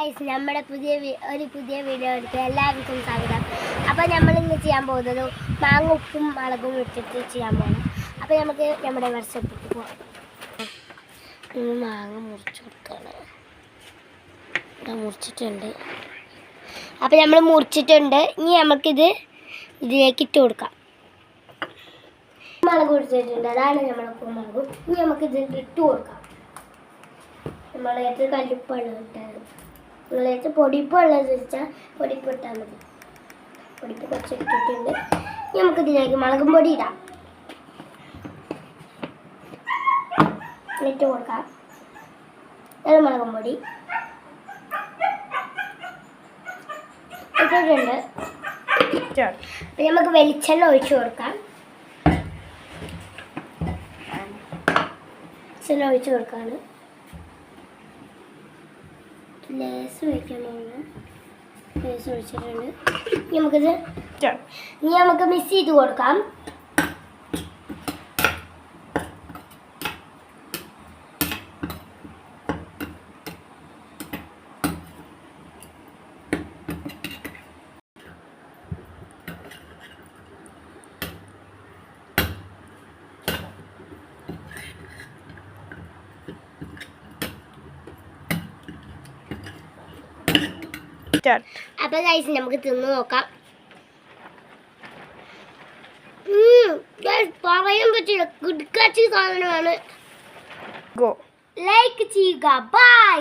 നമ്മുടെ പുതിയ വീഡിയോയിലേക്ക് എല്ലാവർക്കും സ്വാഗതം. അപ്പോൾ നമ്മൾ ഇന്ന് ചെയ്യാൻ പോകുന്നത് മാങ്ങ ഉപ്പും മുളകും ഇട്ടിട്ട് ചെയ്യാൻ പോകുന്നത്. അപ്പോൾ നമുക്ക് നമ്മുടെ വർഷത്തേക്ക് പോകാം. മാങ്ങ മുറിച്ച് കൊടുക്കണം. മുറിച്ചിട്ടുണ്ട്. അപ്പോൾ നമ്മൾ മുറിച്ചിട്ടുണ്ട്. ഇനി നമുക്കിത് ഇതിലേക്ക് ഇട്ട് കൊടുക്കാം. മുളക് പൊടിച്ചിട്ടുണ്ട്. അതാണ് നമ്മുടെ ഉപ്പും മുളകും. ഇനി നമുക്കിത് ഇട്ട് കൊടുക്കാം. നമ്മളേറ്റ് കല്ലുപ്പാണ് ഇട്ടത്. നിങ്ങളേറ്റ് പൊടിപ്പുള്ളത് വെച്ചാൽ പൊടിപ്പ് ഇട്ടാൽ മതി. പൊടിപ്പ് കുറച്ച് ഇട്ടിട്ടുണ്ട്. ഇനി നമുക്കിതിലേക്ക് മുളകും പൊടി ഇടാം. ഇട്ട് കൊടുക്കാം. മുളകും പൊടി ഇട്ടിട്ടുണ്ട്. അപ്പം നമുക്ക് വെളിച്ചെണ്ണ ഒഴിച്ചു കൊടുക്കാം. വെളിച്ചെണ്ണ ഒഴിച്ചു കൊടുക്കാണ്. ലേസ് ഒഴിക്കണമെന്ന് ലേസ് ഒഴിച്ചിട്ടുണ്ട്. ഇനി നമുക്ക് മിക്സ് ചെയ്ത് കൊടുക്കാം. അപ്പൊ ഗൈസ് നമുക്ക് തിന്നു നോക്കാം. പറയാൻ പറ്റില്ല, കുടുക്കാച്ചി സാധനമാണ്. ലൈക്ക് ചെയ്യുക. ബൈ.